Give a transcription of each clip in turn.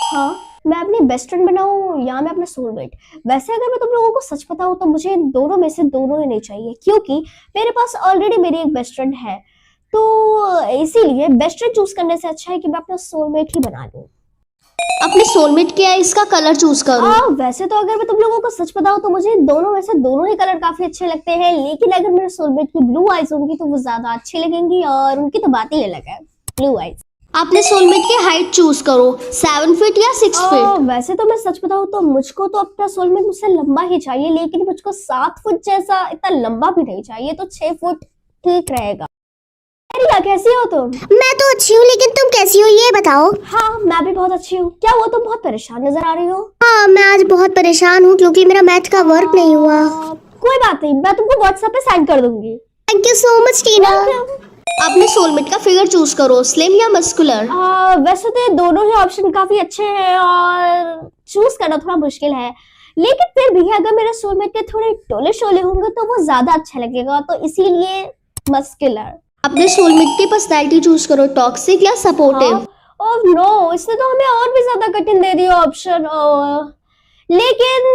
हाँ, मैं अपनी बेस्ट फ्रेंड बनाऊं या मैं अपना सोलमेट। वैसे अगर मैं तुम लोगों को सच बताऊं तो मुझे दोनों में से दोनों ही नहीं चाहिए, क्योंकि मेरे पास ऑलरेडी मेरी एक बेस्ट फ्रेंड है। तो इसीलिए बेस्ट फ्रेंड चूज करने से अच्छा है कि मैं अपना सोलमेट ही बना लूं। अपने सोलमेट क्या है, इसका कलर चूज करो। वैसे तो अगर मैं तुम लोगों को सच बताऊं तो मुझे दोनों में से दोनों ही कलर काफी अच्छे लगते हैं, लेकिन अगर मेरे सोलमेट की ब्लू आईज होंगी तो वो ज्यादा अच्छी लगेंगी, और उनकी तो बात ही अलग है, ब्लू आईज। अपने सोलमेट की हाइट चूज करो, 7 फीट या 6 फीट। वैसे तो मैं सच बताऊं तो मुझको तो अपना सोलमेट मुझसे लंबा ही चाहिए, लेकिन मुझको 7 फुट जैसा इतना लंबा भी नहीं चाहिए, तो 6 फुट ठीक रहेगा। रिया, कैसी हो तुम? मैं तो अच्छी हूँ, लेकिन तुम कैसी हो ये बताओ। हाँ, मैं भी बहुत अच्छी हूँ। क्या हुआ, तुम बहुत परेशान नजर आ रही हो? हाँ, मैं आज बहुत परेशान हूँ क्योंकि मेरा मैथ का वर्क नहीं हुआ। कोई बात नहीं, मैं तुमको व्हाट्सएप पे सेंड कर दूंगी। थैंक यू सो मच टीना। अपने सोलमेट का फिगर चूज करो, स्लिम या मस्कुलर। वैसे तो ये दोनों ही ऑप्शन काफी अच्छे हैं और चूज करना थोड़ा मुश्किल है, लेकिन फिर भी अगर मेरे सोलमेट के थोड़े टोले शोले होंगे तो वो ज्यादा अच्छा लगेगा, तो इसीलिए मस्कुलर। अपने सोलमेट की पर्सनैलिटी चूज करो, टॉक्सिक या सपोर्टिव। ओह नो, इसने तो हमें और भी ज्यादा कठिन दे दिया ऑप्शन। लेकिन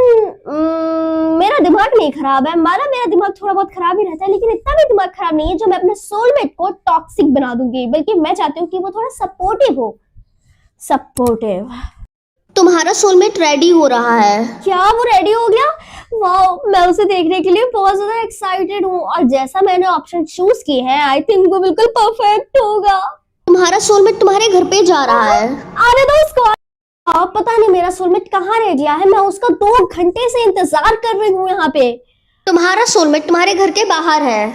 मेरा दिमाग नहीं खराब है, माना मेरा दिमाग थोड़ा बहुत खराब ही रहता है, लेकिन इतना भी दिमाग खराब नहीं है जो मैं अपने सोलमेट को टॉक्सिक बना दूंगी, बल्कि मैं चाहती हूँ कि वो थोड़ा सपोर्टिव हो। सपोर्टिव। तुम्हारा सोलमेट रेडी हो रहा है। क्या वो रेडी हो गया? वाओ, मैं उसे देखने के लिए बहुत ज्यादा एक्साइटेड हूँ, और जैसा मैंने ऑप्शन चूज किए हैं आई थिंक वो बिल्कुल परफेक्ट होगा। तुम्हारा सोलमेट तुम्हारे घर पे जा रहा है। आने दो उसको। पता नहीं मेरा सोलमेट कहाँ रह गया है, मैं उसका 2 घंटे से इंतजार कर रही हूँ यहाँ पे। तुम्हारा सोलमेट तुम्हारे घर के बाहर है।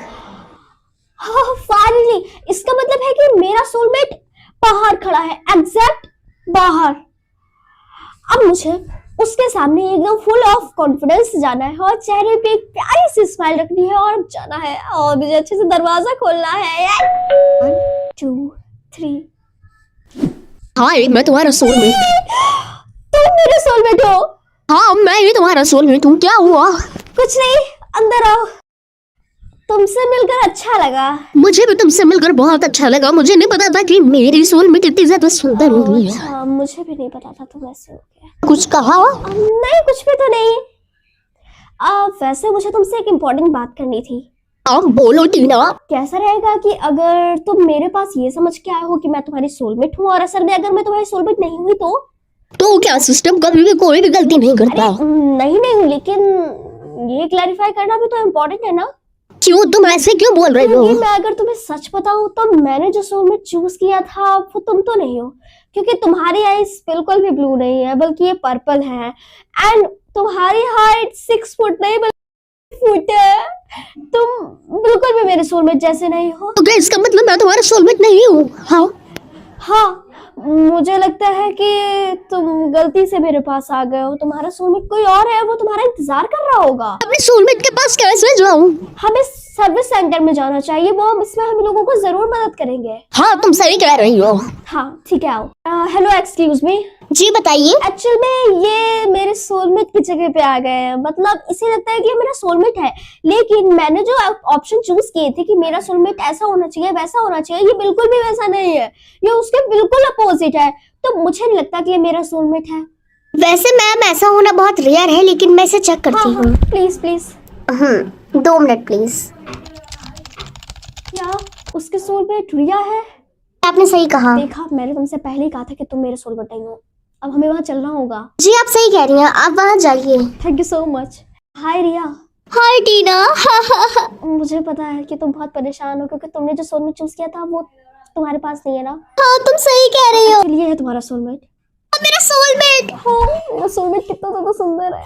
हाँ, फाइनली, इसका मतलब है कि मेरा सोलमेट बाहर खड़ा है, एग्जैक्ट बाहर। अब मुझे उसके सामने एकदम फुल ऑफ कॉन्फिडेंस जाना है, और चेहरे पे एक प्यारी सी स्माइल रखनी है, और जाना है, और मुझे अच्छे से दरवाजा खोलना है। 1 2 3। हाय, मैं तुम्हारा सोलमेट। तुम मेरे सोलमेट हो? हाँ, मैं ही तुम्हारा सोलमेट हूँ। क्या हुआ? कुछ नहीं, अंदर आओ। तुमसे मिलकर अच्छा लगा। मुझे भी तुमसे मिलकर बहुत अच्छा लगा। मुझे नहीं पता था कि मेरी सोलमेट इतनी ज्यादा सुंदर होगी। अच्छा, मुझे भी नहीं पता था तुम ऐसे हो गए। कुछ कहा? नहीं, कुछ भी तो नहीं। वैसे मुझे तुमसे एक इम्पोर्टेंट बात करनी थी। आप बोलो टीना। कैसा रहेगा कि अगर तुम मेरे पास ये समझ के आए हो कि मैं तुम्हारी सोलमेट हूँ, और असल में अगर मैं तुम्हारी सोलमेट नहीं हुई तो क्या सिस्टम कभी भी कोई भी गलती नहीं करता? नहीं, लेकिन ये क्लैरिफाई करना भी तो इम्पोर्टेंट है ना। क्यों, तुम ऐसे क्यों बोल रहे हो? मैं अगर तुम्हें सच बताऊं तो मैंने जो सोलमेट चूज किया था वो तुम तो नहीं हो, क्योंकि तुम्हारी आईज बिल्कुल भी ब्लू नहीं है, बल्कि ये पर्पल है, एंड तुम्हारी हाइट 6 फुट नहीं बल्कि फुट है। तुम बिल्कुल भी मेरे सोलमेट जैसे नहीं हो। तो क्या इसका मतलब मैं तुम्हारा सोलमेट नहीं हूँ? हाँ, मुझे लगता है कि तुम गलती से मेरे पास आ गए हो। तुम्हारा सोलमेट कोई और है, वो तुम्हारा इंतजार कर रहा होगा। अपने सोलमेट के पास कैसे जाऊँ? हमें सर्विस सेंटर में जाना चाहिए, वो इसमें हम लोगों को जरूर मदद करेंगे। हाँ, तुम सही कह रही हो। हाँ ठीक है, आओ। Hello, excuse me. जी बताइए। एक्चुअल में ये मेरे सोलमेट की जगह पे आ गए हैं, मतलब इसे लगता है कि ये मेरा सोलमेट है, लेकिन मैंने जो ऑप्शन चूज किए थे कि मेरा सोलमेट ऐसा होना चाहिए वैसा होना चाहिए, ये बिल्कुल भी वैसा नहीं है, ये उसके बिल्कुल अपोजिट है। तो मुझे नहीं लगता कि ये मेरा सोलमेट है। वैसे मैम, ऐसा होना बहुत रेयर है, लेकिन मैं इसे चेक करती हूँ। Please please. 2 minute please. क्या उसके सोलमेट रिया है? आपने सही कहा। देखा, मैंने तुमसे पहले ही कहा था कि तुम मेरे सोलमेट नहीं हो। अब हमें वहाँ चलना होगा। जी आप सही कह रही हैं, आप वहाँ जाइए। Thank you so much. Hi Riya. Hi Tina. मुझे पता है कि तुम बहुत परेशान हो, क्योंकि तुमने जो सोलमेट चूज किया था वो तुम्हारे पास नहीं है ना। हाँ, तुम सही कह रही हो। ये है तुम्हारा सोलमेट। मेरा सोलमेट। हाँ, वो सोलमेट कितना ज्यादा सुंदर है।